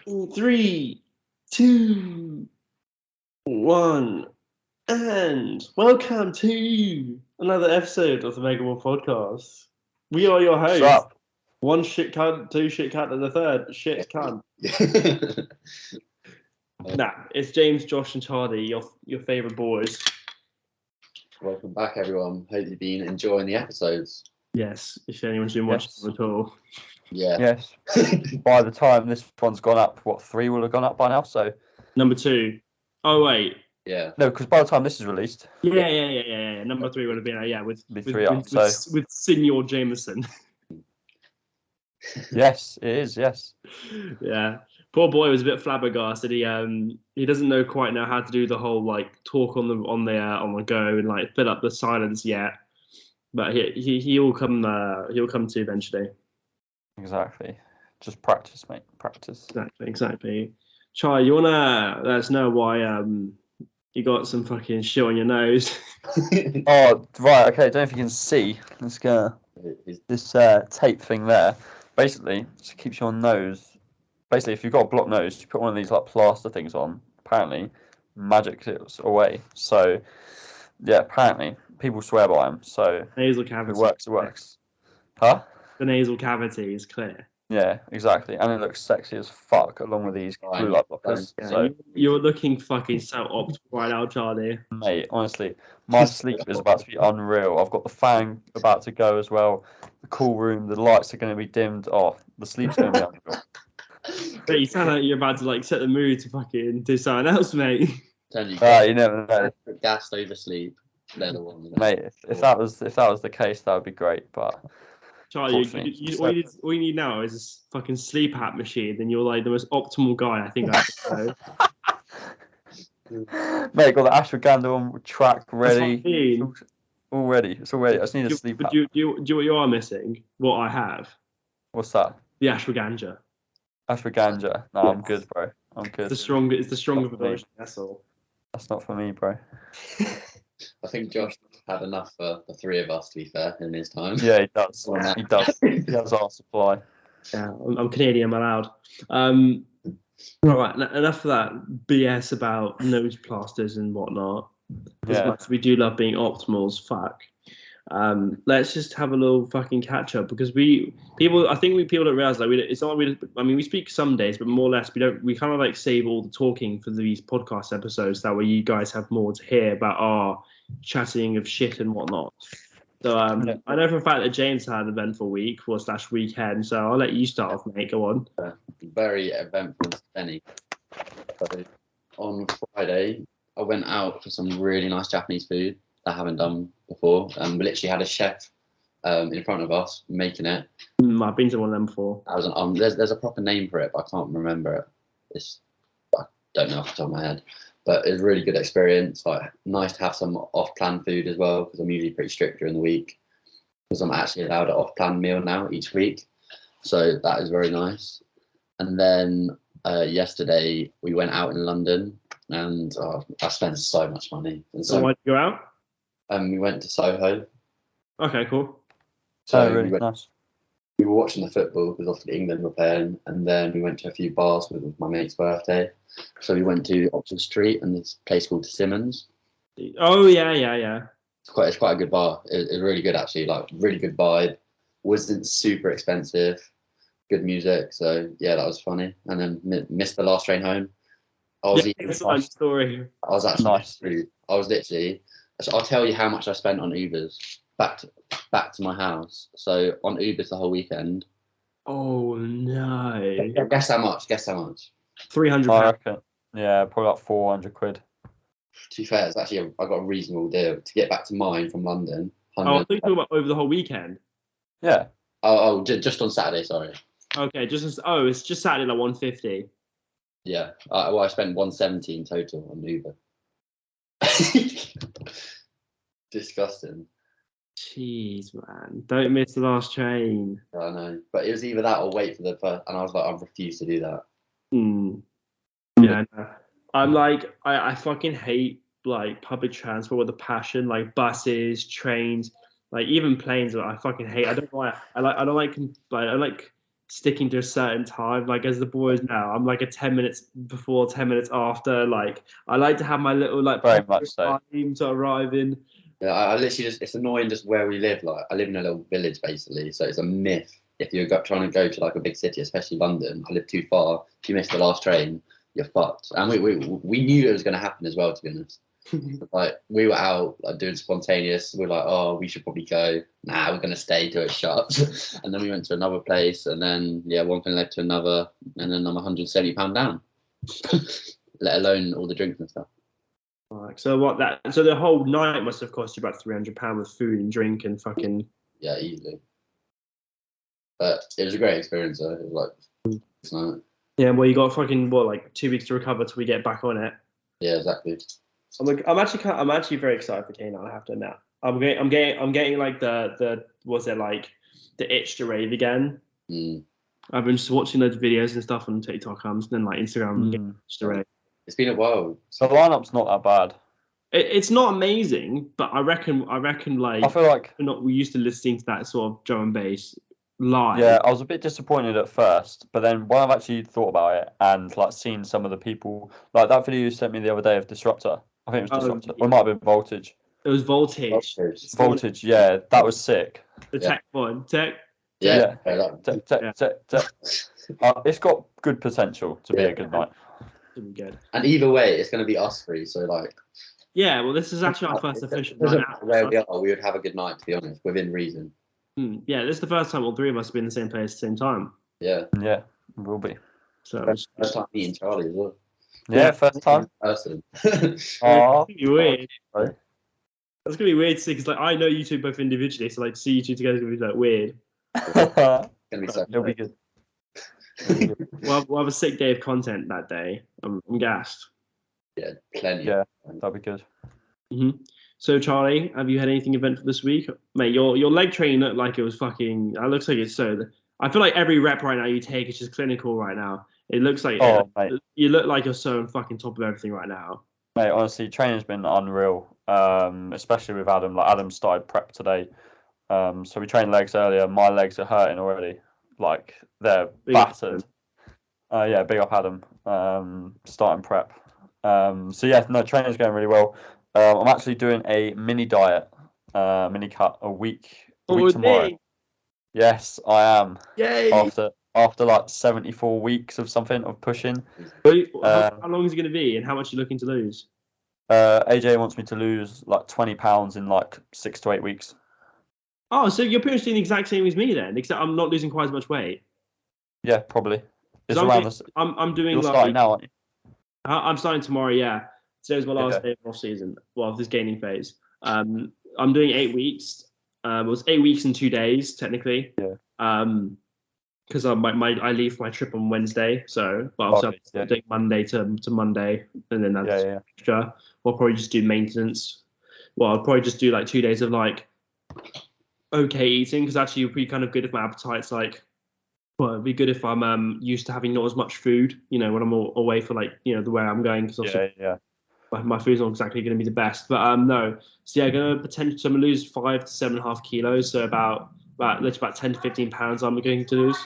Three, two, one, and welcome to another episode of the Megamore Podcast. We are your hosts. What's up? One shit cunt, two shit cunt, and the third shit cunt. Nah, it's James, Josh, and Charlie, your favourite boys. Welcome back, everyone. Hope you've been enjoying the episodes. Yes, if anyone's been watching them at all. Yeah. Yes. By the time this one's gone up, three will have gone up by now? So Number 2. Oh wait. Yeah. no, because by the time this is released, Yeah. Number 3 would have been with three up. with Senior Jameson. Yes, it is. Yes. Yeah, poor boy was a bit flabbergasted. He doesn't quite know how to do the whole talk on the go and fill up the silence yet. But he'll come to eventually. Exactly. Just practice, mate. Practice. Exactly. Charlie, you wanna let us know why you got some fucking shit on your nose? Oh, right. Okay. I don't know if you can see. Let's go. This tape thing there. Basically, just keeps your nose. Basically, if you've got a blocked nose, you put one of these plaster things on. Apparently, magic it away. So, yeah. Apparently, people swear by them. So Nasal if cavity. it works. It works. Huh? The nasal cavity is clear. Yeah, exactly. And it looks sexy as fuck along with these blue light blockers. Yeah, So, you're looking fucking so optimal right now, Charlie. mate, honestly, my sleep is about to be unreal. I've got the fan about to go as well. The cool room, the lights are going to be dimmed. Oh, the sleep's going to be unreal. But you sound like you're about to set the mood to fucking do something else, mate. You never know, Gassed oversleep. They're the ones. mate. If that was the case, that would be great. But Charlie, all you need now is this fucking sleep app machine, then you're the most optimal guy I think I know. mate, got the ashwagandha on track ready. That's what I mean. All ready. It's all ready. I just need a sleep app. Do you what you are missing? What I have? What's that? The ashwagandha. Ashwagandha. No, I'm good, bro. I'm good. It's the stronger version. That's all. That's not for me, bro. I think Josh had enough for the three of us, to be fair, in his time. Yeah, he does. He does. He has our supply. Yeah, I'm Canadian, I'm allowed. All right, enough of that BS about nose plasters and whatnot. As much as we do love being optimal as fuck. Let's just have a little fucking catch up because people don't realize it's not we speak some days, but more or less we kind of save all the talking for these podcast episodes. That way you guys have more to hear about our chatting of shit and whatnot. So I know for a fact that James had an eventful week or / weekend, so I'll let you start off, mate. Go on. Very eventful, Benny. So on Friday, I went out for some really nice Japanese food I haven't done before. We literally had a chef in front of us making it. I've been to one of them before. There's a proper name for it, but I can't remember it. I don't know off the top of my head. But it was a really good experience. Nice to have some off-plan food as well, because I'm usually pretty strict during the week. Because I'm actually allowed an off-plan meal now each week. So that is very nice. And then yesterday we went out in London, and I spent so much money. And so why did you go out? We went to Soho. Okay, cool. So really nice. We were watching the football because obviously England were playing, and then we went to a few bars with my mate's birthday. So we went to Oxford Street and this place called Simmons. Oh yeah. It's quite a good bar. It's really good actually. Really good vibe. Wasn't super expensive. Good music. So yeah, that was funny. And then missed the last train home. That's a nice story. I was actually nice. I was literally. So I'll tell you how much I spent on Ubers back to my house. So on Ubers the whole weekend. Oh no! Guess how much? £300. I reckon. Yeah, probably like 400 quid. To be fair, it's actually I got a reasonable deal to get back to mine from London. I thought you were talking about over the whole weekend. Yeah. Just on Saturday. Sorry. Okay, it's just Saturday 150. Yeah. I spent 170 in total on Uber. Disgusting. Jeez, man. Don't miss the last train. I know. But it was either that or wait for the first, and I was like, I refuse to do that. Yeah, no. I'm I fucking hate public transport with a passion, buses, trains, even planes. I fucking hate. I don't know why. I don't like sticking to a certain time. Like as the boys now, I'm like a 10 minutes before, 10 minutes after. Like I like to have my little like Very much so. time to arrive in. Yeah, I literally just, it's annoying just where we live. Like, I live in a little village basically, so it's a myth if you're trying to go to like a big city, especially London. I live too far. If you miss the last train, you're fucked. And we knew it was going to happen as well, to be honest. Like, we were out like doing spontaneous. We were like, oh, we should probably go. Nah, we're going to stay till it shuts. And then we went to another place, and then, yeah, one thing led to another, and then I'm £170 down, let alone all the drinks and stuff. Like, so what that? So the whole night must have cost you about £300 with food and drink and fucking. Yeah, easily. But it was a great experience, though. It was like, it's not. Yeah, well, you got fucking what, like 2 weeks to recover till we get back on it. Yeah, exactly. I'm actually very excited for K9. I have to admit, I'm getting like the what's it like, the itch to rave again. I've been just watching loads of videos and stuff on TikTok, and then like Instagram, getting itch to rave. It's been a while. So the lineup's not that bad. It's not amazing, but I reckon like I feel like we're used to listening to that sort of drum and bass live. Yeah, I was a bit disappointed at first, but then when I've actually thought about it and like seen some of the people, like that video you sent me the other day of Disruptor, I think it was Disruptor, or it might have been Voltage. It was Voltage. Voltage, yeah, that was sick. The tech one, tech. Yeah. It's got good potential to be a good night. To be good. And either way, it's going to be us three. So like, yeah, well, this is actually our first official night night out. Where we are, we would have a good night, to be honest, within reason. Yeah, this is the first time all three of us have been in the same place at the same time. Yeah, yeah, it will be. So first time meeting Charlie as well. Yeah, first time. Person. Oh, it's gonna be weird. That's gonna be weird to see because like I know you two both individually, so like to see you two together is gonna be like weird. Gonna be so it'll be good. We'll have a sick day of content that day. I'm gassed. Yeah, plenty. Yeah, that'll be good. So Charlie, have you had anything eventful this week, mate? Your leg training looked like it was fucking. It looks like it's so. I feel like every rep right now you take is just clinical right now. It looks like you look like you're so on fucking top of everything right now. Mate, honestly, training's been unreal. Especially with Adam. Like Adam started prep today. So we trained legs earlier. My legs are hurting already. Like they're battered. Yeah, big up Adam. Starting prep. So yeah, no, training's going really well. I'm actually doing a mini diet, mini cut a week tomorrow. Yes, I am. Yay! After like 74 weeks of something of pushing. How long is it going to be, and how much are you looking to lose? AJ wants me to lose like 20 pounds in like 6 to 8 weeks. Oh, so you're pretty much doing the exact same as me then, except I'm not losing quite as much weight. Yeah, probably. It's I'm doing You're like, starting now, aren't you? I'm starting tomorrow. Yeah, today's my last day of off season. Well, this gaining phase. I'm doing 8 weeks. It was 8 weeks and 2 days technically. Yeah. Because I leave for my trip on Wednesday, so I'm doing Monday to Monday, and then that's extra. I'll probably just do maintenance. Well, I'll probably just do like 2 days of like okay eating, because actually it'd be kind of good if my appetite's like. Well, it'd be good if I'm used to having not as much food, when I'm away for like the way I'm going, because my food's not exactly going to be the best. But no, so yeah, I'm gonna lose 5 to 7.5 kilos, so about 10 to 15 pounds I'm going to lose.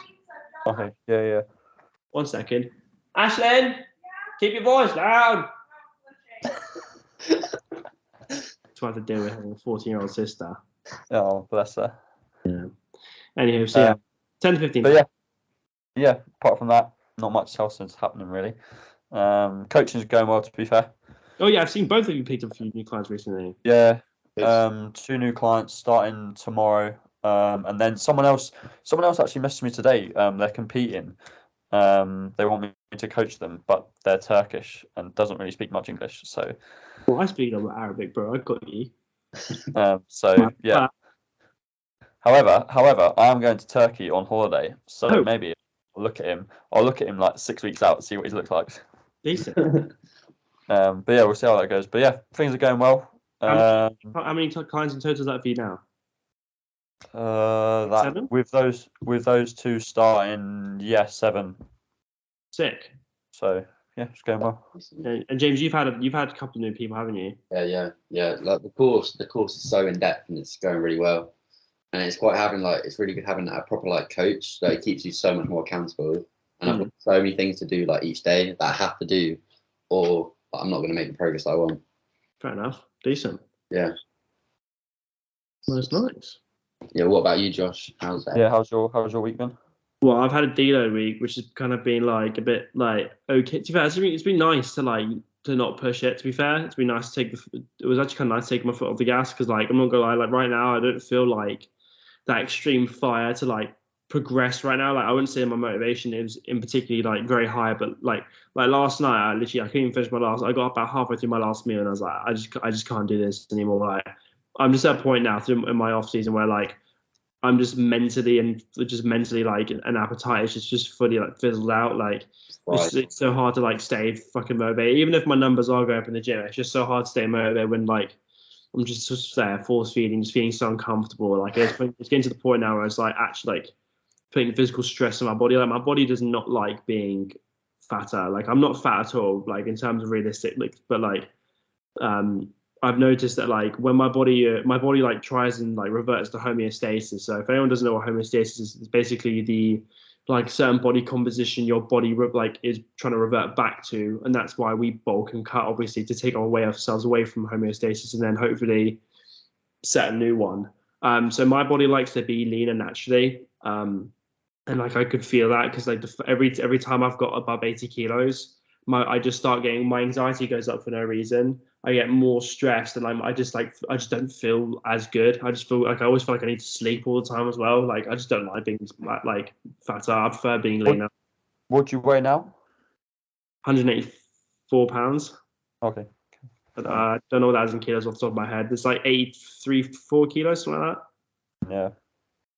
Okay, yeah. 1 second. Ashlyn, keep your voice down. So I have to deal with having a 14-year-old sister. Oh, bless her. Yeah. Anywho, so yeah, 10 to 15. But yeah. Apart from that, not much else is happening really. Coaching's going well, to be fair. Oh yeah, I've seen both of you picked up a few new clients recently. Yeah. 2 new clients starting tomorrow. And then someone else actually messaged me today. They're competing. They want me to coach them, but they're Turkish and doesn't really speak much English. So. Well, I speak a little Arabic, bro. I got you. So yeah. However, I am going to Turkey on holiday, so maybe I'll look at him like 6 weeks out, see what he looks like. Decent. But yeah, we'll see how that goes. But yeah, things are going well. How many clients in total is that for you now? 7? with those 2 starting, 7. Sick. So yeah, it's going well. And James, you've had a couple of new people, haven't you? Yeah. Like the course is so in depth and it's going really well. and it's really good having a proper like coach. So it keeps you so much more accountable. And I've got so many things to do like each day that I have to do, or I'm not going to make the progress I want. Fair enough. Decent. Yeah. That's nice. Yeah. What about you, Josh? How's that? Yeah, how's your week been? Well, I've had a deload week, which has kind of been like a bit like okay. To be fair, it's been nice to like to not push it. To be fair, it's been nice to take it was actually kind of nice to take my foot off the gas because like I'm not gonna lie, like right now I don't feel like that extreme fire to like progress right now. Like I wouldn't say my motivation is in particularly like very high, but like last night I couldn't even finish I got about halfway through my last meal and I was like I just can't do this anymore. Like I'm just at a point now in my off season where like I'm just mentally like an appetite is just fully like fizzled out. Like it's so hard to like stay fucking motivated. Even if my numbers are going up in the gym, it's just so hard to stay motivated when like I'm just there force feeding, just feeling so uncomfortable. Like it's getting to the point now where it's like actually like putting physical stress on my body. Like my body does not like being fatter. Like I'm not fat at all. Like in terms of realistic, like but like I've noticed that like when my body like tries and like reverts to homeostasis. So if anyone doesn't know what homeostasis is, it's basically the like certain body composition your body like is trying to revert back to, and that's why we bulk and cut obviously to take ourselves away from homeostasis and then hopefully set a new one. So my body likes to be leaner naturally, and like I could feel that because like every time I've got above 80 kilos, I just start getting my anxiety goes up for no reason. I get more stressed and I just don't feel as good. I just feel like I always feel like I need to sleep all the time as well. Like I just don't like being like fatter. I prefer being leaner. What do you weigh now? 184 pounds. Okay. But I don't know what that is in kilos off the top of my head. It's like 4 kilos, something like that. Yeah.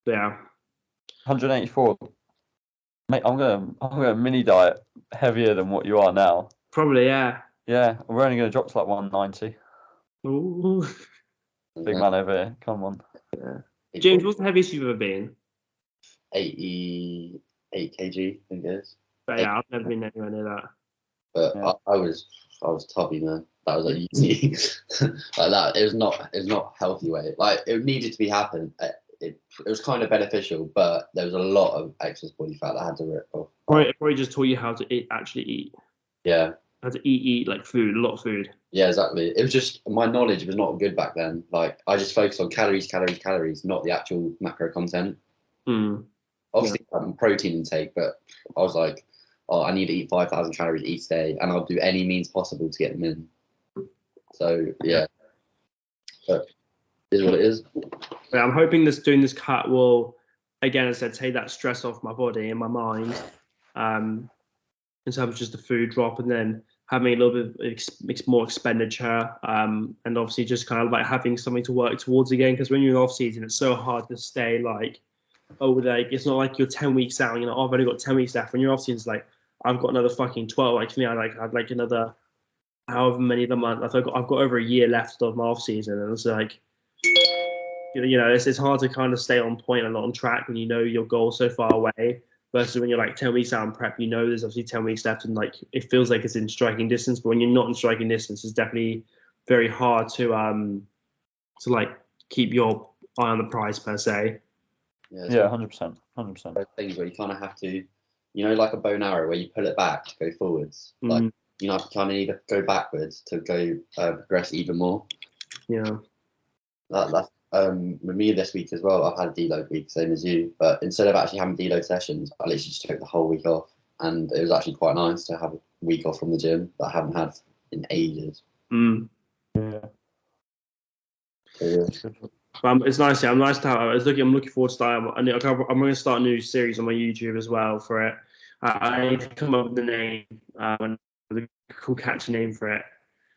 Yeah. 184. Mate, I'm gonna mini diet heavier than what you are now. Probably, yeah. Yeah, we're only gonna drop to like 190. Ooh. Big man over here. Come on. Yeah. James, what's the heaviest you've ever been? 88 kg, I think it is. But yeah, I've never been anywhere near that. But yeah. I was tubby, man. That was like easy. Like that. It was not healthy weight. Like it needed to be happen. It was kind of beneficial, but there was a lot of excess body fat that I had to rip off. It probably just taught you how to actually eat. Yeah. How to eat like food, a lot of food. Yeah, exactly. It was just my knowledge was not good back then. Like I just focused on calories, not the actual macro content. Obviously, protein intake, but I was like, oh, I need to eat 5,000 calories each day, and I'll do any means possible to get them in. So yeah, but it is what it is. Yeah, I'm hoping doing this cut will, again, as I said, take that stress off my body and my mind, in terms of just the food drop, and then having a little bit of more expenditure, and obviously just kind of like having something to work towards again. Because when you're in off season, it's so hard to stay like, oh, like it's not like you're 10 weeks out. You know, I've only got 10 weeks left. When you're off season, it's like I've got another fucking 12. Like for me, I'd like another however many of the month. I've got over a year left of my off season, and it's like, you know, it's hard to kind of stay on point and not on track when you know your goal's so far away. Versus when you're like 10 weeks out in prep, you know there's obviously 10 weeks left, and like it feels like it's in striking distance. But when you're not in striking distance, it's definitely very hard to like keep your eye on the prize per se. Yeah, 100%. Things where you kind of have to, you know, like a bow and arrow where you pull it back to go forwards. Like you know, you kind of need to go backwards to go progress even more. Yeah. That's with me this week as well. I've had a deload week, same as you, but instead of actually having deload sessions, I literally just took the whole week off, and it was actually quite nice to have a week off from the gym that I haven't had in ages. Yeah. So, yeah. It's nice. Yeah, I'm looking forward to starting. I'm going to start a new series on my YouTube as well for it. I need to come up with the name, the cool catchy name for it.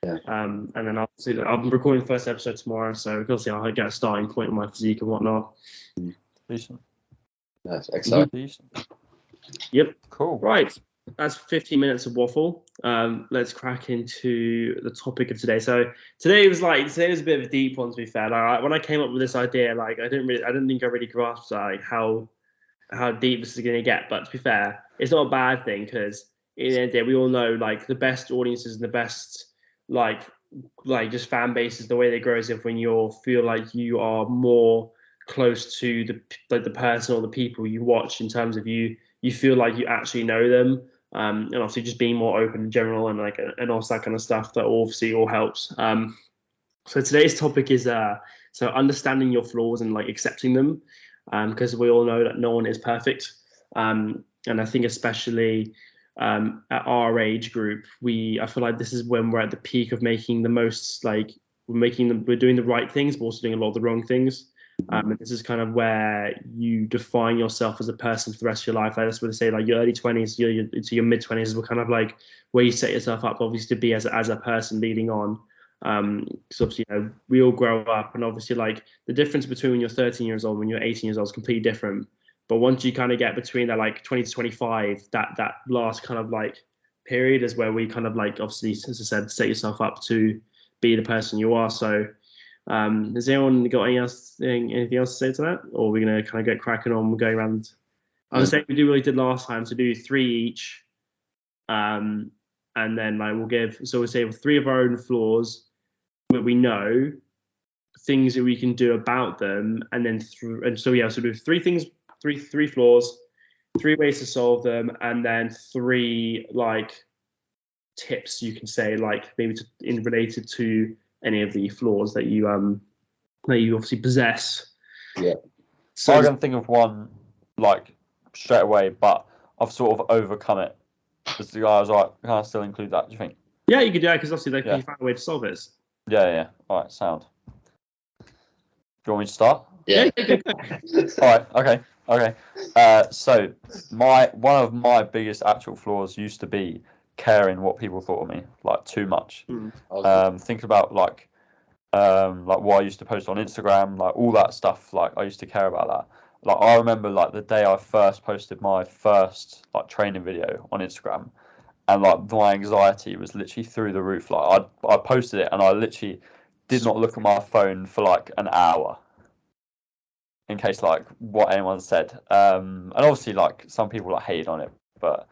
Yeah. And then I'm recording the first episode tomorrow, so obviously I'll get a starting point on my physique and whatnot. Decent. That's exciting. Decent. Yep. Cool. Right. That's 15 minutes of waffle. Let's crack into the topic of today. So today was a bit of a deep one, to be fair. Like, when I came up with this idea, like I didn't think I really grasped like how deep this is going to get. But to be fair, it's not a bad thing because in the end of the day, we all know like the best audiences and the best like just fan bases, the way they grow is if when you feel like you are more close to the person or the people you watch, in terms of you feel like you actually know them, and obviously just being more open in general, and like and also that kind of stuff, that obviously all helps. So today's topic is so understanding your flaws and like accepting them, because we all know that no one is perfect, and I think especially at our age group, I feel like this is when we're at the peak of making the most, like we're doing the right things, but also doing a lot of the wrong things. And this is kind of where you define yourself as a person for the rest of your life. Like that's what they say, like your early 20s, to your mid 20s is kind of like where you set yourself up, obviously, to be as a person leading on. Because obviously, we all grow up, and obviously, like the difference between when you're 13 years old and when you're 18 years old is completely different. But once you kind of get between that, like 20 to 25, that last kind of like period is where we kind of like, obviously, as I said, set yourself up to be the person you are. So has anyone got anything else to say to that, or are we gonna kind of get cracking on going around? I was saying we do what we did last time, so do 3 each, and then like we'll say 3 of our own flaws that we know, things that we can do about them, and then so do 3 things, three flaws, 3 ways to solve them, and then 3 like tips you can say, like maybe related to any of the flaws that you obviously possess. Yeah. So I can think of one like straight away, but I've sort of overcome it. As the guy was like, can I still include that? Do you think? Yeah, you could. Yeah, because obviously you found a way to solve it. Yeah. All right, sound. Do you want me to start? Yeah. All right. Okay. So one of my biggest actual flaws used to be caring what people thought of me, like too much. Think about like what I used to post on Instagram, like all that stuff. Like I used to care about that. Like I remember like the day I first posted my first like training video on Instagram, and like my anxiety was literally through the roof. Like I posted it and I literally did not look at my phone for like an hour, in case like what anyone said. And obviously like some people like hated on it, but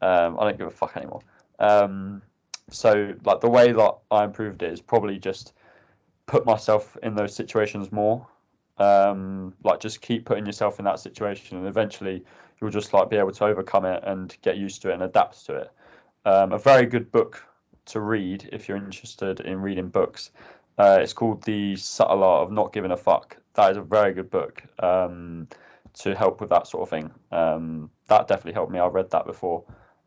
I don't give a fuck anymore. So like the way that I improved it is probably just put myself in those situations more. Like just keep putting yourself in that situation, and eventually you'll just like be able to overcome it and get used to it and adapt to it. A very good book to read if you're interested in reading books. It's called The Subtle Art of Not Giving a Fuck. That is a very good book to help with that sort of thing. That definitely helped me. I've read that before.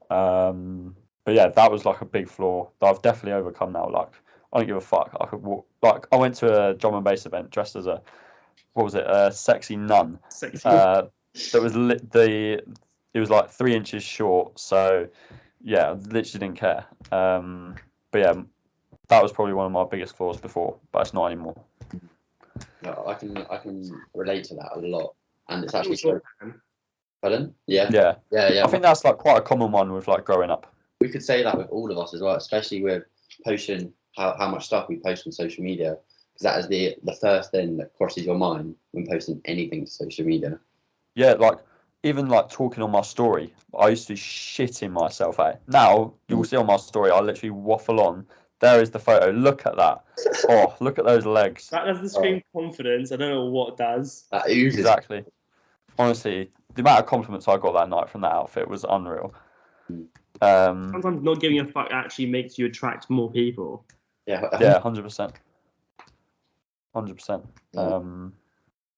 But yeah, that was like a big flaw that I've definitely overcome now. Like I don't give a fuck. I could walk. Like I went to a drum and bass event dressed as a sexy nun. That was it was like 3 inches short. So yeah, I literally didn't care. But yeah, that was probably one of my biggest flaws before, but it's not anymore. No, I can relate to that a lot, and it's actually so. Pardon? Yeah. I think that's like quite a common one with like growing up. We could say that with all of us as well, especially with posting how much stuff we post on social media, because that is the first thing that crosses your mind when posting anything to social media. Yeah, like even like talking on my story, I used to be shitting myself out. Now you will see on my story, I literally waffle on. There is the photo. Look at that. Oh, look at those legs. That doesn't scream confidence. I don't know what does. That oozes. Exactly. Honestly, the amount of compliments I got that night from that outfit was unreal. Sometimes not giving a fuck actually makes you attract more people. Yeah, 100%. 100%.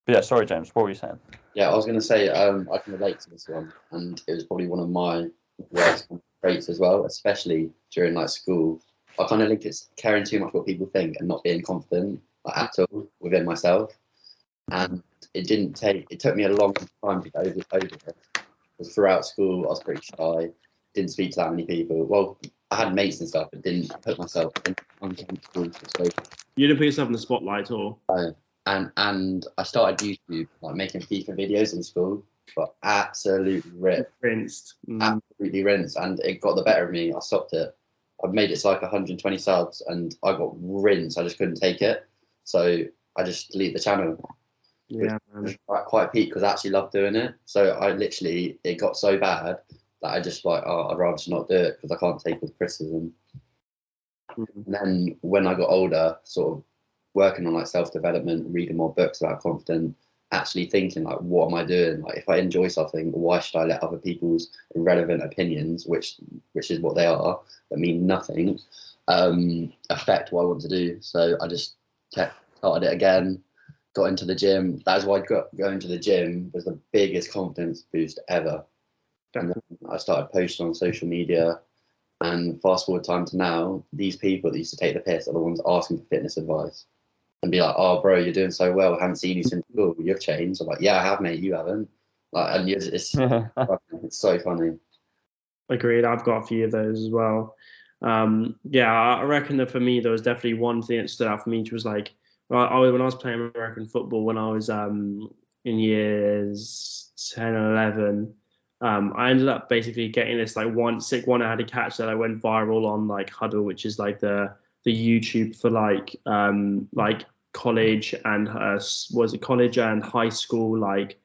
But yeah, sorry, James. What were you saying? Yeah, I was going to say I can relate to this one, and it was probably one of my worst traits as well, especially during like school. I kind of think it's caring too much what people think and not being confident at all within myself. And it took me a long time to get over it. Because throughout school, I was pretty shy, didn't speak to that many people. Well, I had mates and stuff, but didn't put myself in uncomfortable situations. You didn't put yourself in the spotlight, or? And I started YouTube, like making FIFA videos in school, but absolutely rinsed. Absolutely rinsed, and it got the better of me. I stopped it. I made it to like 120 subs, and I got rinsed. I just couldn't take it, so I just deleted the channel. Yeah, man. Quite a peak because I actually loved doing it. So it got so bad that I just like, I'd rather just not do it because I can't take all the criticism. And then when I got older, sort of working on like self-development, reading more books about confidence, actually thinking like, what am I doing? Like, if I enjoy something, why should I let other people's irrelevant opinions, which is what they are, that mean nothing, affect what I want to do? So I just started it again, got into the gym. That's why going to the gym was the biggest confidence boost ever. And then I started posting on social media, and fast forward time to now, these people that used to take the piss are the ones asking for fitness advice and be like, "Oh, bro, you're doing so well. I haven't seen you since school. You've changed." I'm like, "Yeah, I have, mate. You haven't." Like, and it's so funny. Agreed. I've got a few of those as well. Yeah, I reckon that for me, there was definitely one thing that stood out for me, which was like, when I was playing American football when I was in years 10 and 11. I ended up basically getting this like one sick one I had to catch that I went viral on like Huddle, which is like the YouTube for like college and was it college and high school like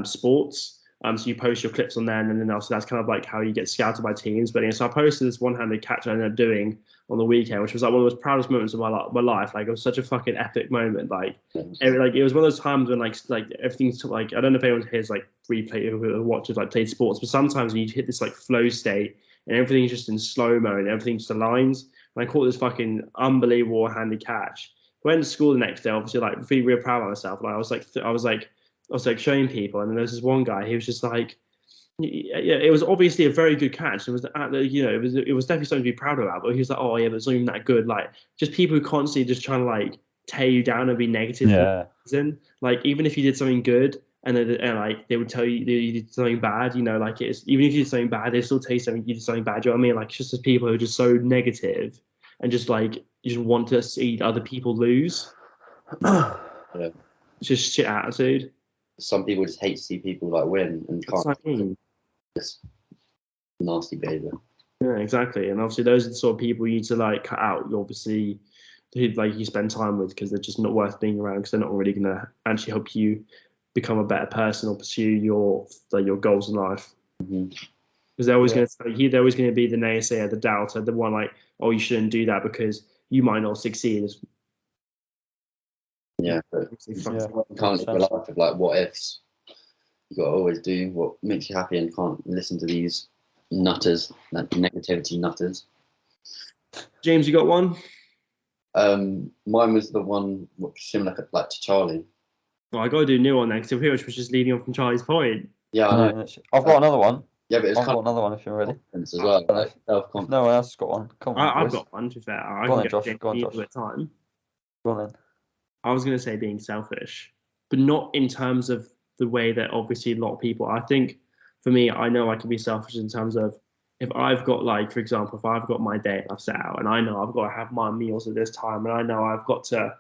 sports. So you post your clips on there, and then also that's kind of like how you get scouted by teams. But anyway, so I posted this one-handed catch I ended up doing on the weekend, which was like one of the most proudest moments of my life. Like, it was such a fucking epic moment. Like it was one of those times when like everything's like, I don't know if anyone here's like replay or watches like played sports, but sometimes when you hit this like flow state and everything's just in slow mo and everything just aligns. And I caught this fucking unbelievable handed catch. Went to school the next day, obviously like feeling real proud of myself. And I was like showing people, and then there's this one guy. He was just like, yeah, it was obviously a very good catch. It was, it was definitely something to be proud about. But he was like, oh yeah, but it's not even that good. Like, just people who constantly just trying to like tear you down and be negative. Yeah. Like, even if you did something good, and then like they would tell you that you did something bad. Like, it's even if you did something bad, they still tell you you did something bad. You know what I mean? Like, it's just as people who are just so negative and just like you just want to see other people lose. Yeah. It's just shit attitude. Some people just hate to see people like win and That's what I mean. Just nasty behavior. Yeah, exactly. And obviously, those are the sort of people you need to like cut out. You obviously, who like you spend time with, because they're just not worth being around, because they're not really going to actually help you become a better person or pursue your goals in life. Because they're always going to tell you, they're always going to be the naysayer, the doubter, the one like, oh, you shouldn't do that because you might not succeed. Yeah, but you can't live a life of like what ifs. You got to always do what makes you happy, and can't listen to these nutters, like negativity nutters. James, you got one? Mine was the one similar like to Charlie. Well, I got to do a new one next to which was just leading on from Charlie's point. Yeah, I know. I've got another one. Yeah, but I've got another one if you're ready. As well, like self-confidence. No one else has got one. Come on, I've got one. To be fair, I go can on then, get Josh. Go on, Josh. time. Go on then. I was going to say being selfish, but not in terms of the way that obviously a lot of people. I think for me, I know I can be selfish in terms of if I've got like, for example, if I've got my day I've set out, and I know I've got to have my meals at this time, and I know I've got to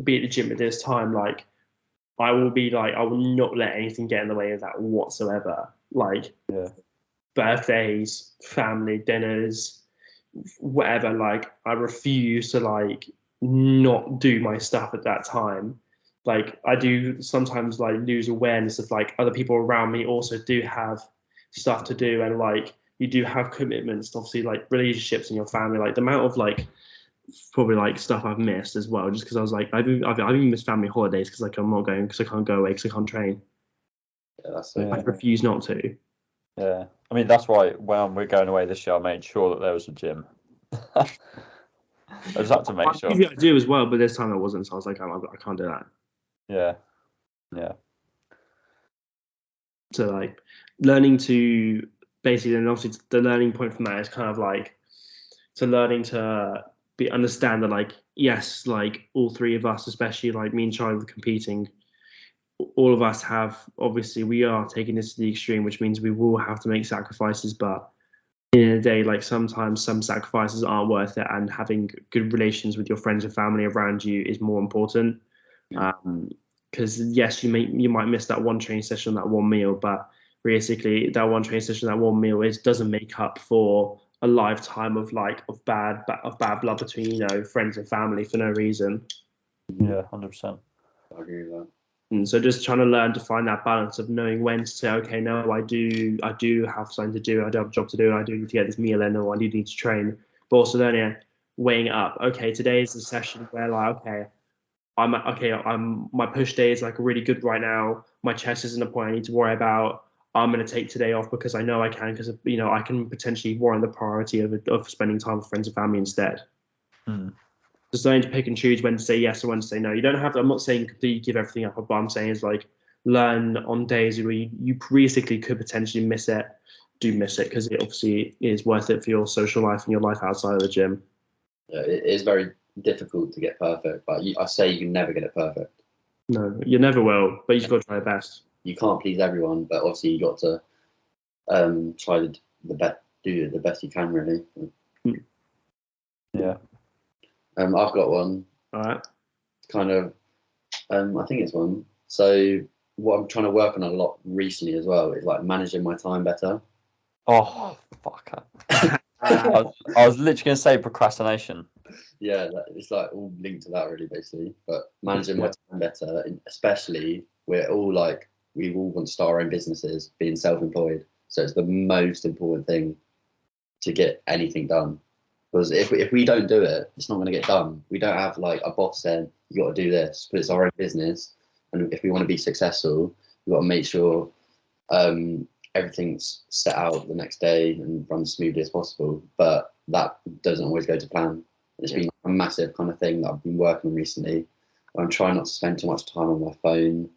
be at the gym at this time, like I will not let anything get in the way of that whatsoever. Like birthdays, family dinners, whatever. Like, I refuse to like not do my stuff at that time. Like, I do sometimes like lose awareness of like other people around me also do have stuff to do, and like you do have commitments, obviously like relationships in your family. Like the amount of like probably like stuff I've missed as well, just because I was like I've even missed family holidays because like I'm not going because I can't go away because I can't train. Yeah, that's I refuse not to. Yeah, I mean that's why when we're going away this year, I made sure that there was a gym. I just had to make sure. I do as well, but this time I wasn't, so I was like, I can't do that. Yeah. So like learning to basically, and obviously the learning point from that is kind of like learning to understand that like yes, like all three of us, especially like me and Charlie, were competing. All of us have, obviously we are taking this to the extreme, which means we will have to make sacrifices, but in a day, like sometimes some sacrifices aren't worth it, and having good relations with your friends and family around you is more important. Because yes, you might miss that one training session, that one meal, but realistically, that one training session, that one meal doesn't make up for a lifetime of bad blood between friends and family for no reason. Yeah, 100%. I agree with that. And so just trying to learn to find that balance of knowing when to say, okay, no, I do have something to do, I do have a job to do, and I do need to get this meal in, or I do need to train. But also then weighing it up. Okay, today is the session where like, okay, my push day is like really good right now. My chest isn't a point I need to worry about. I'm going to take today off because I know I can, because I can potentially warrant the priority of spending time with friends and family instead. Just learning to pick and choose when to say yes and when to say no. You don't have to. I'm not saying completely give everything up, but I'm saying is like learn on days where you realistically could potentially miss it. Do miss it because it obviously is worth it for your social life and your life outside of the gym. Yeah, it is very difficult to get perfect, but I say you can never get it perfect. No, you never will, but you've got to try your best. You can't please everyone, but obviously you got to try do the best you can, really. Yeah. I've got one. All right. Kind of, I think it's one. So what I'm trying to work on a lot recently as well is like managing my time better. Oh, fuck. I was literally going to say procrastination. Yeah, it's like all linked to that really, basically. But managing my time better, especially we all want to start our own businesses, being self-employed. So it's the most important thing to get anything done. Because if we don't do it, it's not going to get done. We don't have like a boss saying you got to do this, but it's our own business. And if we want to be successful, we've got to make sure everything's set out the next day and run as smoothly as possible. But that doesn't always go to plan. It's been a massive kind of thing that I've been working on recently. I'm trying not to spend too much time on my phone,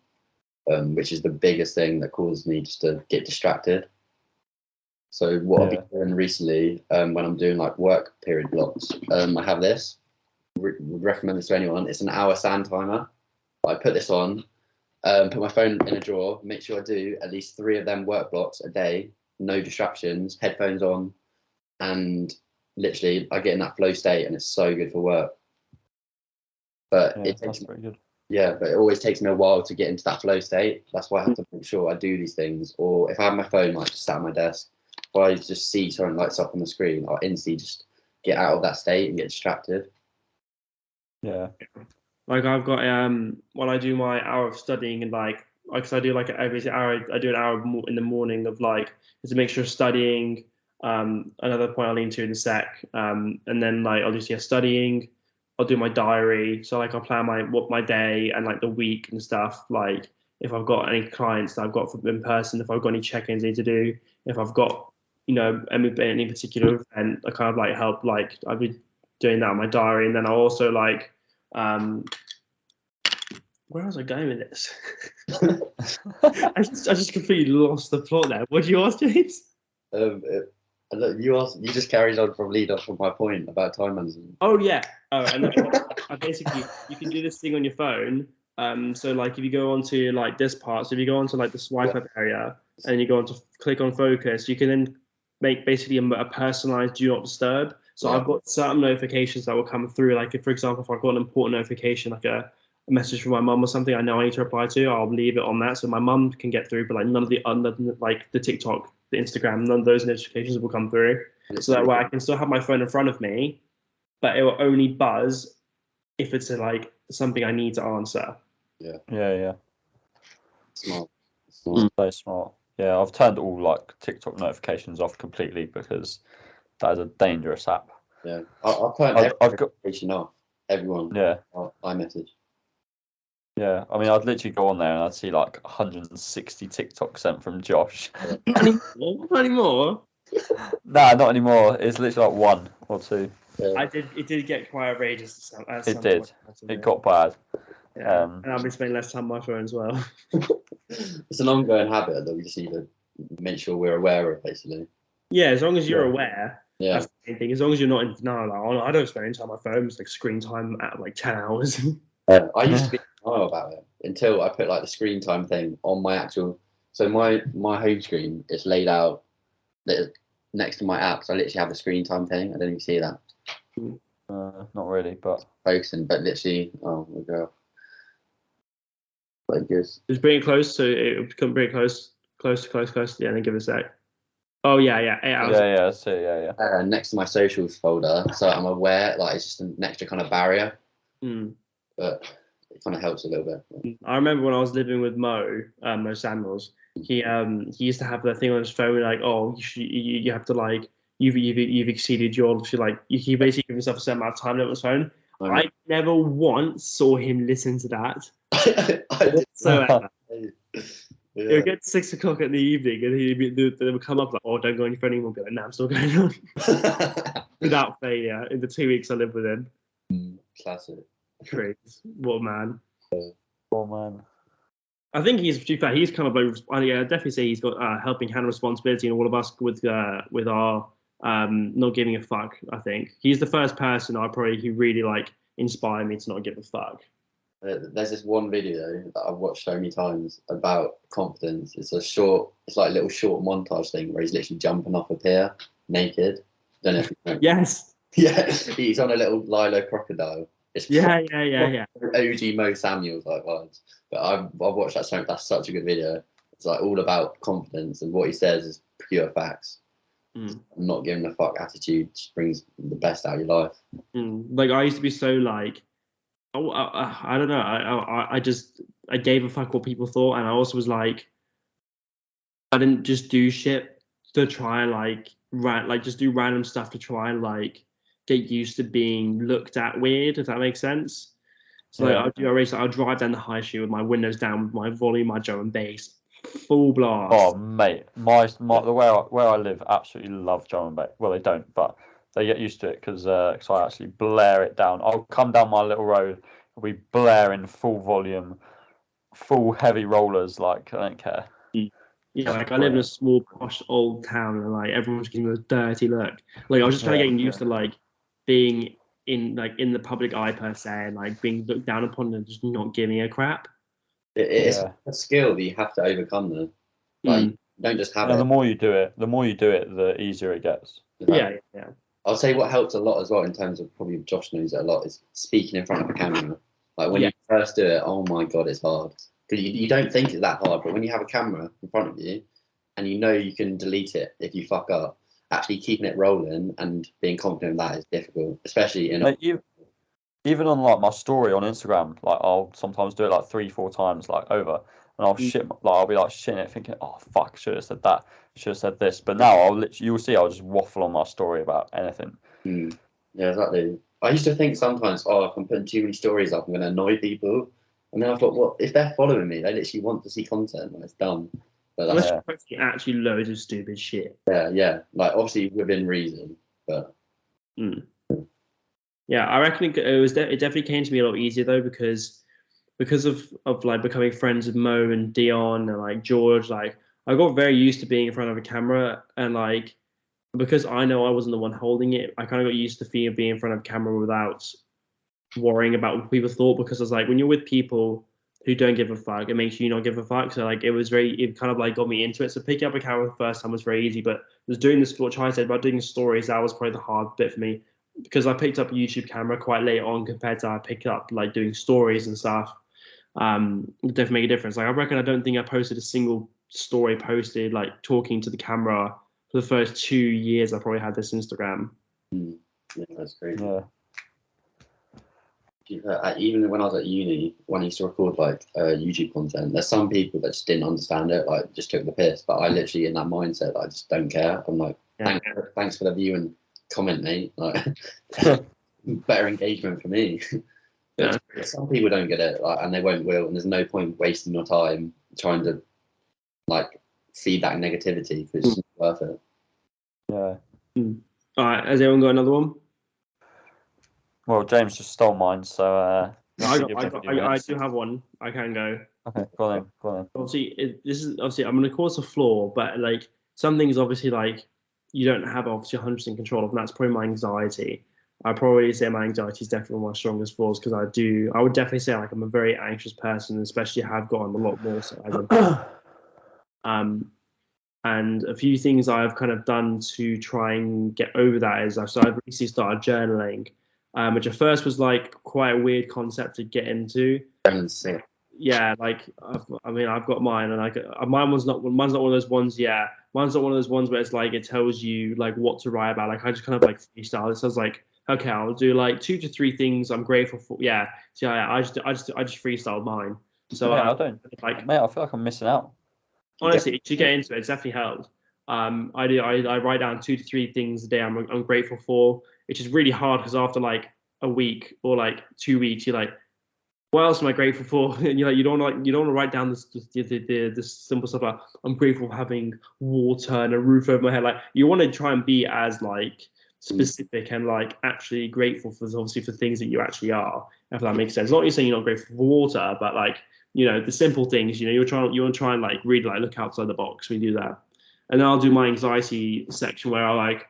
which is the biggest thing that causes me just to get distracted. So what I've been doing recently, when I'm doing like work period blocks, I have this. Would recommend this to anyone. It's an hour sand timer. I put this on, put my phone in a drawer, make sure I do at least 3 of them work blocks a day, no distractions, headphones on, and literally I get in that flow state, and it's so good for work. But that's pretty good. Yeah, but it always takes me a while to get into that flow state. That's why I have to make sure I do these things. Or if I have my phone like just sat on my desk, if I just see something lights up on the screen, I'll instantly just get out of that state and get distracted. Yeah. Like I've got when I do my hour of studying and like I do like every hour I do an hour in the morning of like it's a mixture of studying. Another point I'll lean to in a sec. And then like I'll just studying. I'll do my diary. So like I'll plan my day and like the week and stuff. Like if I've got any clients that I've got in person, if I've got any check-ins I need to do, if I've got any particular event, I kind of like help like I've been doing that on my diary, and then I'll also like where was I going with this? I just completely lost the plot there. What do you ask, James? You just carried on from my point about time management. Oh yeah. Oh, and then I basically you can do this thing on your phone. So like if you go onto like this part, so if you go onto like the swipe up area and you go on to click on focus, you can then make basically a personalized do not disturb. So I've got certain notifications that will come through. Like if, for example, if I've got an important notification, like a message from my mum or something I know I need to reply to, I'll leave it on that so my mum can get through, but like none of the other like the TikTok, the Instagram, none of those notifications will come through. So that way I can still have my phone in front of me, but it will only buzz if it's like something I need to answer. Yeah. Smart. So smart. Yeah, I've turned all like TikTok notifications off completely because that is a dangerous app. Yeah, I've turned every notification off. Everyone. Yeah. iMessage. Yeah, I mean, I'd literally go on there and I'd see like 160 TikToks sent from Josh. Not anymore. Nah, not anymore. It's literally like 1 or 2. Yeah. It did get quite outrageous. It did. It got bad. Yeah. And I've been spending less time on my phone as well. It's an ongoing habit that we just need to make sure we're aware of, basically. Yeah, as long as you're aware. Yeah. That's the main thing. As long as you're not in denial, like, oh, I don't spend any time on my phone. It's like screen time at like 10 hours. I used to be in denial about it until I put like the screen time thing on my actual. So my home screen is laid out next to my app. So I literally have the screen time thing. I don't even see that. Not really, but focusing. But literally, oh my god, like this. It's bring it close, so it would become very close. Yeah, and then give it a sec. Oh yeah, 8 hours. Yeah, I see, yeah. Next to my socials folder, so I'm aware. Like it's just an extra kind of barrier. But it kind of helps a little bit. I remember when I was living with Mo Samuels, he used to have that thing on his phone like, oh, you have to like you've exceeded your like he basically gave himself a certain amount of time limit on his phone. I never once saw him listen to that. I did. Whatsoever. Yeah. It would get 6 o'clock in the evening, and they would come up like, "Oh, don't go any further anymore." I'd be like, "No, I'm still going on." Without failure, in the 2 weeks I lived with him. Classic. Crazy. What a man. Oh man. I think he's, to be fair, he's kind of like, I'd definitely say he's got helping hand responsibility in all of us with our not giving a fuck. I think he's the first person who really like inspired me to not give a fuck. There's this one video that I've watched so many times about confidence. It's like a little short montage thing where he's literally jumping off a pier naked. Don't know if you know. Yes. Yeah, he's on a little Lilo crocodile. It's Yeah. OG Mo Samuels like vibes. But I've watched that song. That's such a good video. It's like all about confidence, and what he says is pure facts. Not giving a fuck attitude just brings the best out of your life. Like I used to be so like, I don't know. I gave a fuck what people thought, and I also was like, I didn't just do shit to try and just do random stuff to try and like get used to being looked at weird, if that makes sense. So like I'll drive down the high street with my windows down, with my volume, my drum and bass, full blast. Oh mate, the where I live absolutely love drum and bass. Well, they don't, but they get used to it because I actually blare it down. I'll come down my little road, we blare in full volume, full heavy rollers. Like I don't care. Yeah, like I live in a small posh old town, and like everyone's giving me a dirty look. Like I was just kind of getting used to like being in the public eye per se, and like being looked down upon and just not giving a crap. It's a skill that you have to overcome though. Like you don't just have it. The more you do it, the easier it gets. Yeah. I'll say what helps a lot as well in terms of, probably Josh knows it a lot, is speaking in front of a camera. Like when you first do it, oh my god, it's hard. Because you don't think it's that hard, but when you have a camera in front of you and you know you can delete it if you fuck up, actually keeping it rolling and being confident in that is difficult, especially in even on like my story on Instagram. Like I'll sometimes do it like 3-4 times like over, and I'll I'll be like shitting it, thinking, oh fuck, should have said that, should have said this. But now you'll see, I'll just waffle on my story about anything. Yeah, exactly. I used to think sometimes, if I'm putting too many stories up, I'm going to annoy people. And then I thought, well, if they're following me, they literally want to see content when it's done. But that's actually loads of stupid shit. Yeah. Like obviously within reason, but. Yeah, I reckon it definitely came to me a lot easier though because of like becoming friends with Mo and Dion and like George. Like I got very used to being in front of a camera, and like because I know I wasn't the one holding it, I kind of got used to the feeling of being in front of a camera without worrying about what people thought, because it's like when you're with people who don't give a fuck, it makes you not give a fuck. So like it kind of like got me into it. So picking up a camera the first time was very easy, but just doing this, what Chai said about doing stories, that was probably the hard bit for me, because I picked up a YouTube camera quite late on compared to I picked up like doing stories and stuff. It definitely make a difference. Like I don't think I posted a single story posted like talking to the camera for the first 2 years I probably had this Instagram. Yeah, that's great. Yeah. Even when I was at uni, when I used to record like YouTube content, there's some people that just didn't understand it, like just took the piss. But I literally in that mindset, I just don't care. I'm like, thanks for the view and comment, mate. Like, better engagement for me. Some people don't get it, like, and they won't will, and there's no point wasting your time trying to like feed that negativity, because it's not worth it. Yeah. All right, has everyone got another one? Well, James just stole mine, so I do have one. I can go. Okay, go on. Obviously, I'm going to call this a flaw, but like some things, obviously, like you don't have obviously 100% control of, and that's probably my anxiety. I probably say my anxiety is definitely one of my strongest flaws, because I would definitely say like I'm a very anxious person, especially have gotten a lot more so as and a few things I've kind of done to try and get over that is I've recently started journaling, which at first was like quite a weird concept to get into. Yeah, like I've got mine, and like mine's not one of those ones. Yeah, mine's not one of those ones where it's like it tells you like what to write about. Like I just kind of like freestyle. It says like, okay, I'll do like 2 to 3 things I'm grateful for. Yeah, so yeah, I just freestyled mine. So I don't like, mate. I feel like I'm missing out. Honestly, to get into it, it's definitely helped. I write down 2 to 3 things a day I'm grateful for, which is really hard because after like a week or like 2 weeks, you're like, what else am I grateful for? And you don't want to write down the simple stuff like I'm grateful for having water and a roof over my head. Like you want to try and be as like specific and like actually grateful for obviously for things that you actually are. If that makes sense. Not you're saying you're not grateful for water, but like the simple things. You want to try and like really like look outside the box when you do that. And then I'll do my anxiety section where I'll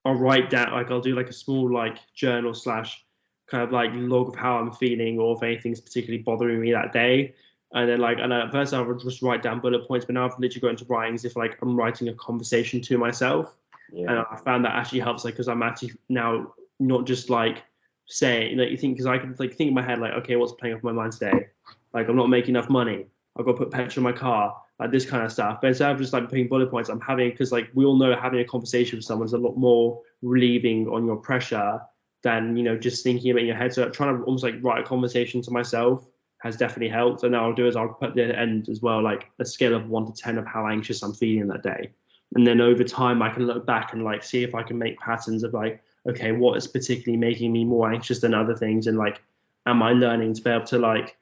write down like I'll do like a small like journal slash kind of like log of how I'm feeling or if anything's particularly bothering me that day. And then and at first I would just write down bullet points, but now I've literally got into writing as if like I'm writing a conversation to myself. Yeah. And I found that actually helps because I'm actually now not just like saying you think because I can like think in my head like okay what's playing off my mind today, like I'm not making enough money, I've got to put petrol in my car, like this kind of stuff. But instead of just like putting bullet points, I'm having because like we all know having a conversation with someone is a lot more relieving on your pressure than just thinking about it in your head. So trying to almost like write a conversation to myself has definitely helped. And now I'll do is I'll put the end as well like a scale of 1 to 10 of how anxious I'm feeling that day. And then over time I can look back and like see if I can make patterns of like okay what is particularly making me more anxious than other things and like am I learning to be able to like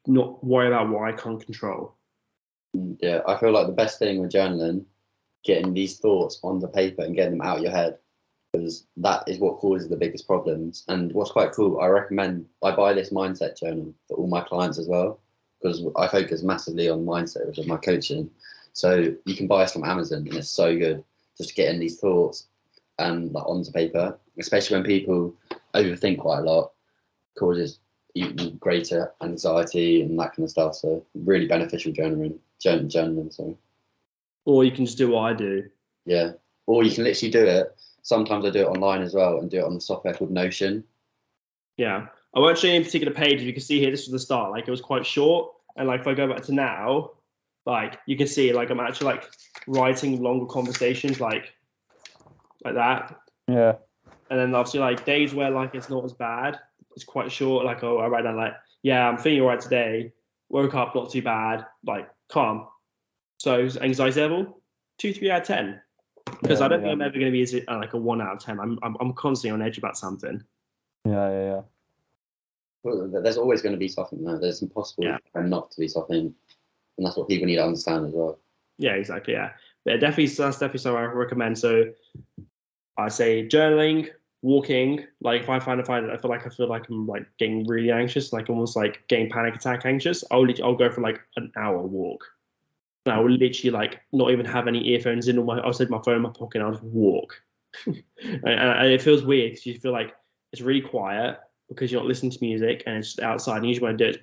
not worry about what I can't control. Yeah, I feel like the best thing with journaling, getting these thoughts onto paper and getting them out of your head, because that is what causes the biggest problems. And what's quite cool, I buy this mindset journal for all my clients as well, because I focus massively on mindset with my coaching. So you can buy this from Amazon and it's so good just getting these thoughts and like onto paper, especially when people overthink quite a lot, causes even greater anxiety and that kind of stuff. So really beneficial journaling. Sorry. Or you can just do what I do. Yeah. Or you can literally do it. Sometimes I do it online as well and do it on the software called Notion. Yeah. I won't show you any particular page. You can see here, this was the start. Like it was quite short. And like if I go back to now, like you can see like I'm actually like writing longer conversations like that. Yeah. And then obviously like days where like it's not as bad, it's quite short. Like I write down like, yeah, I'm feeling all right today. Woke up not too bad, like calm. So anxiety level 2, 3 out of 10. Because I don't think I'm ever going to be like a 1 out of 10. I'm constantly on edge about something. Yeah. Well, there's always going to be something there. There's impossible not to be something, and that's what people need to understand as well. Yeah, exactly. Yeah, but that's definitely something I recommend. So I say journaling, walking. Like if I feel like I'm like getting really anxious, like almost like getting panic attack anxious, I'll go for like an hour walk. And I will literally like not even have any earphones in, or I'll set my phone in my pocket and I'll just walk. and it feels weird because you feel like it's really quiet because you're not listening to music and it's just outside. And usually when I do it, it's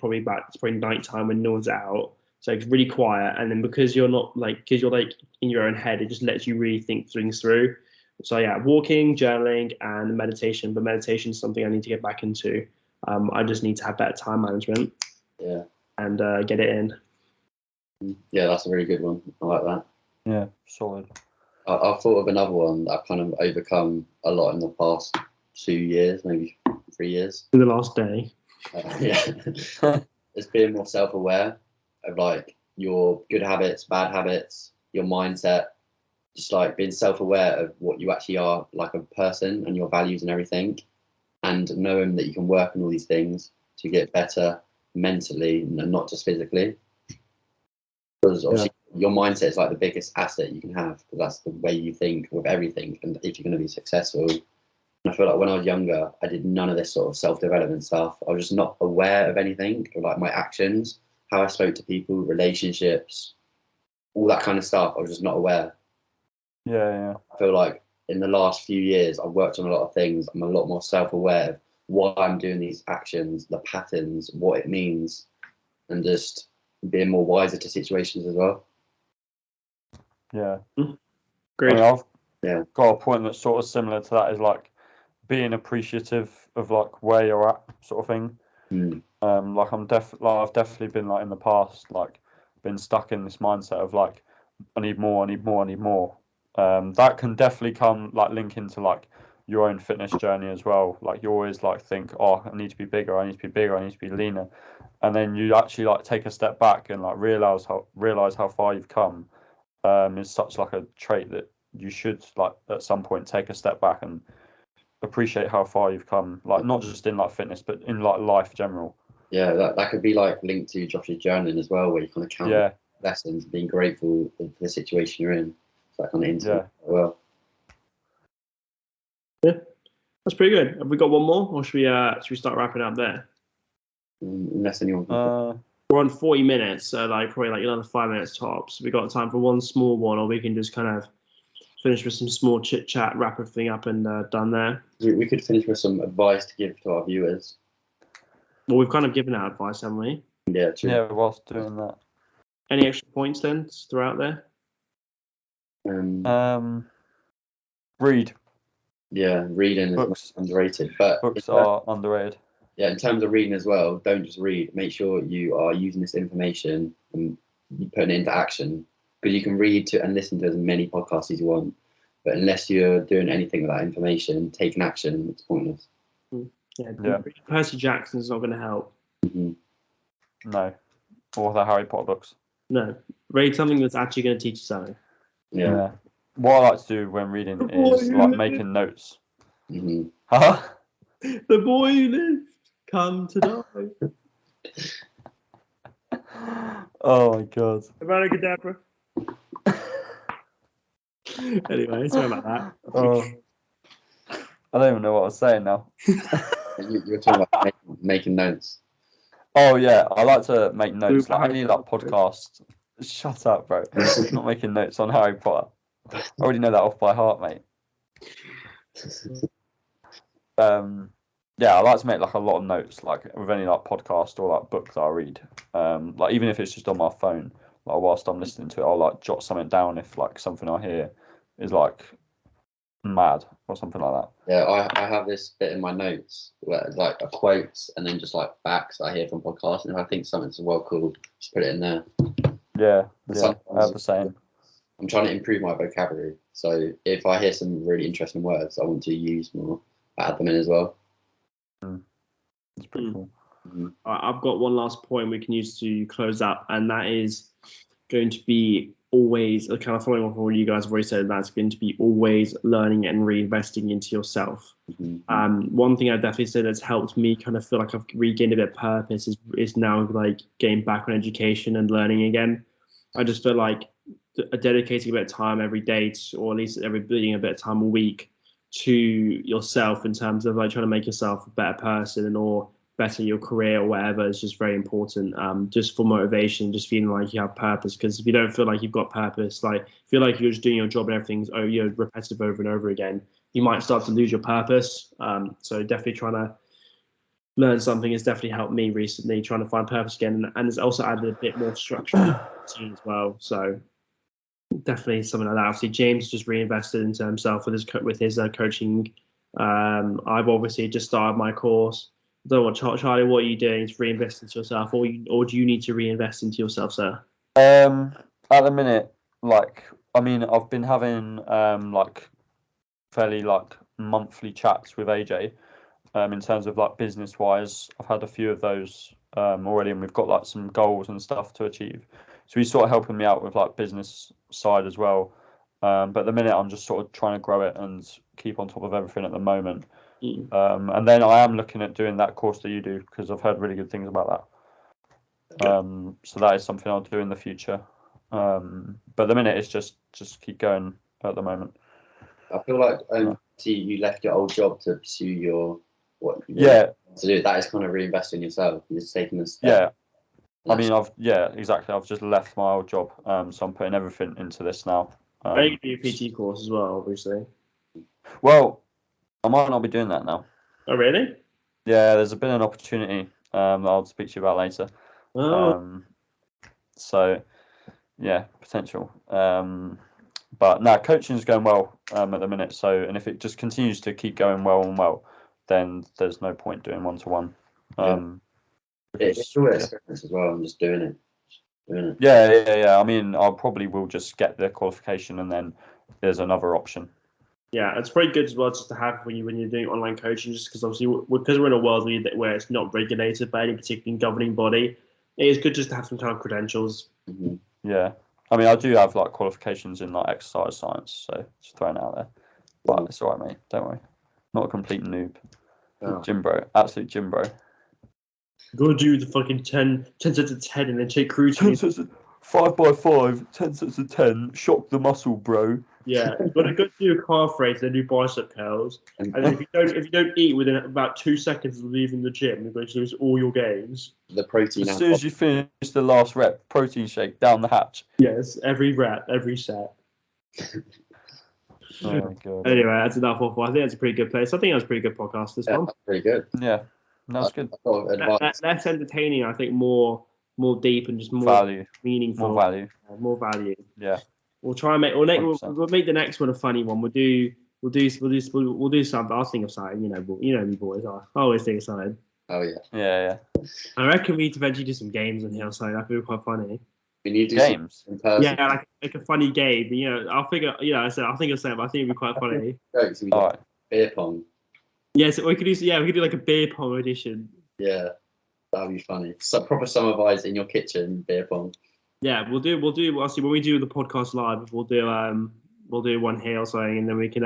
probably nighttime when no one's out. So it's really quiet. And then because you're like in your own head, it just lets you really think things through. So yeah, walking, journaling, and meditation. But meditation is something I need to get back into. I just need to have better time management. Yeah. And get it in. Yeah, that's a really good one. I like that. Yeah, solid. I've thought of another one that I've kind of overcome a lot in the past 2 years, maybe 3 years. In the last day. Yeah. It's being more self-aware of like your good habits, bad habits, your mindset, just like being self-aware of what you actually are like a person and your values and everything, and knowing that you can work on all these things to get better mentally and not just physically. Because obviously your mindset is like the biggest asset you can have, because that's the way you think with everything, and if you're going to be successful. And I feel like when I was younger, I did none of this sort of self-development stuff. I was just not aware of anything, of like my actions, how I spoke to people, relationships, all that kind of stuff. I was just not aware. Yeah. I feel like in the last few years, I've worked on a lot of things. I'm a lot more self-aware of why I'm doing these actions, the patterns, what it means, and just being more wiser to situations as well. Yeah. Great. I mean, I've got a point that's sort of similar to that, is like being appreciative of like where you're at, sort of thing. Like I've definitely been like in the past, like been stuck in this mindset of like I need more. That can definitely come like link into like your own fitness journey as well. Like you always like think, oh, I need to be bigger, I need to be leaner, and then you actually like take a step back and like realize how far you've come. Is such like a trait that you should like at some point take a step back and appreciate how far you've come. Like not just in like fitness, but in like life general. Yeah, that could be like linked to Josh's journaling as well, where you kind of count Yeah, lessons, being grateful for the situation you're in. So that kind of interview yeah. as well. That's pretty good. Have we got one more, or should we start wrapping up there? Unless anyone can We're on 40 minutes, so like probably like another 5 minutes tops. We got time for one small one, or we can just kind of finish with some small chit chat, wrap everything up, and done there. we could finish with some advice to give to our viewers. Well, we've kind of given out advice, haven't we? Yeah, true. Yeah, whilst doing that. Any extra points then throughout there? Read. Yeah, reading Books. is underrated, but Books are underrated. yeah, in terms of reading as well, don't just read. Make sure you are using this information and you putting it into action, because you can read to and listen to as many podcasts as you want, but unless you're doing anything with that information, taking action, it's pointless. Yeah. Percy Jackson's not going to help. Mm-hmm. No. Or the Harry Potter books. No. Read something that's actually going to teach you something. Yeah. What I like to do when reading is like making notes. Mm-hmm. Huh? The boy who lived, come to die. Oh my god. Abracadabra. Anyway, sorry about that. I don't even know what I was saying now. You're talking about making notes. Oh yeah, I like to make notes. Like any like podcast. Shut up, bro. Not making notes on Harry Potter. I already know that off by heart, mate. Yeah, I like to make like a lot of notes, like with any like podcast or like book that I read. Like even if it's just on my phone, like whilst I'm listening to it, I'll like jot something down if like something I hear is like mad or something like that. Yeah, I have this bit in my notes where like a quotes and then just like facts I hear from podcasts, and if I think something's well cool, just put it in there. Yeah, I have the same. I'm trying to improve my vocabulary, so if I hear some really interesting words I want to use more, I add them in as well. It's pretty cool. I've got one last point we can use to close up, and that is going to be always kind of following off what you guys have already said. That's going to be always learning and reinvesting into yourself. One thing I definitely say that's helped me kind of feel like I've regained a bit of purpose is now like getting back on education and learning again. I just feel like dedicating a bit of time every day, or at least a bit of time a week to yourself in terms of like trying to make yourself a better person or better your career or whatever is just very important. Just for motivation, just feeling like you have purpose. Because if you don't feel like you've got purpose, like feel like you're just doing your job and everything's repetitive over and over again, you might start to lose your purpose. So definitely trying to learn something has definitely helped me recently, trying to find purpose again, and it's also added a bit more structure to the team as well. So definitely something like that. Obviously, James just reinvested into himself with his coaching. I've obviously just started my course. I don't know what Charlie, what are you doing to reinvest into yourself, or do you need to reinvest into yourself, sir? At the minute, like I mean, I've been having like fairly like monthly chats with AJ. In terms of like business wise, I've had a few of those already, and we've got like some goals and stuff to achieve. So he's sort of helping me out with like business side as well. But at the minute, I'm just sort of trying to grow it and keep on top of everything at the moment. And then I am looking at doing that course that you do because I've heard really good things about that. So that is something I'll do in the future. But at the minute, it's just keep going at the moment. I feel like you left your old job to pursue what you to do. That is kind of reinvesting in yourself. You're just taking a step. Yeah. I mean, exactly. I've just left my old job, so I'm putting everything into this now. You do your PT course as well, obviously. Well, I might not be doing that now. Oh, really? Yeah, there's been an opportunity that I'll speak to you about later. So, yeah, potential. But no, coaching's going well at the minute. So, and if it just continues to keep going well, then there's no point doing one-to-one. It's all experience as well. I'm just doing it. Yeah. I mean, I probably will just get the qualification, and then there's another option. Yeah, it's pretty good as well just to have when you're doing online coaching, just because obviously because we're in a world where it's not regulated by any particular governing body, it is good just to have some kind of credentials. Yeah, I mean, I do have like qualifications in like exercise science, so just throwing it out there. But it's all right, mate. Don't worry. Not a complete noob. Oh. Gym bro. Absolute gym bro. Go do the fucking 10 sets of 10 and then take crew 10 to sets of 5x5, 10 sets of 10. Shock the muscle, bro. Yeah, you've got to go do a calf raise, then do bicep curls. And then if you don't eat within about 2 seconds of leaving the gym, you're going to lose all your gains. The protein. As soon as you finish the last rep, protein shake down the hatch. Yes, every rep, every set. Oh my god. Anyway, that's enough of. I think that's a pretty good place. I think that's a pretty good podcast. This one. That's pretty good. Yeah, that's good. Less entertaining, I think. More deep and just more Value, meaningful. more value. More value. Yeah. We'll try and make. We'll Hundred make the next one a funny one. We'll do something. I'll think of something. You know me boys. I always think of something. Oh yeah. Yeah. I reckon we need to eventually do some games on here. So that could be quite funny. We need to do Games. in person. Yeah, like a funny game. I'll figure. I said I'll think of something. But I think it'd be quite funny. Jokes, we All right. beer pong. Yeah, so we could do. Yeah, we could do like a beer pong edition. Yeah, that'd be funny. So proper summer vibes in your kitchen, beer pong. Yeah, we'll do. Obviously, when we do the podcast live, we'll do one here or something, and then we can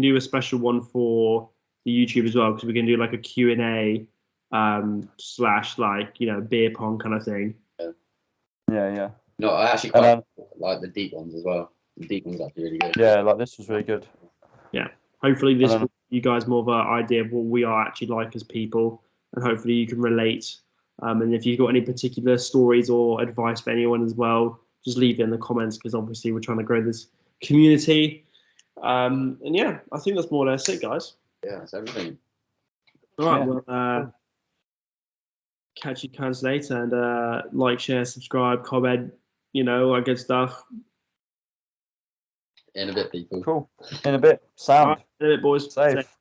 do a special one for the YouTube as well, because we can do like a Q&A slash like beer pong kind of thing. Yeah. No, I actually quite like the deep ones as well. The deep ones are actually really good. Yeah, like this was really good. Yeah. Hopefully this will give you guys more of an idea of what we are actually like as people, and hopefully you can relate. And if you've got any particular stories or advice for anyone as well, just leave it in the comments, because obviously we're trying to grow this community. And yeah, I think that's more or less it, guys. Yeah, that's everything. All right, well, catch you guys later, and like, share, subscribe, comment, all good stuff. In a bit, people. Cool. In a bit. Sound. All right, in a bit, boys. Safe.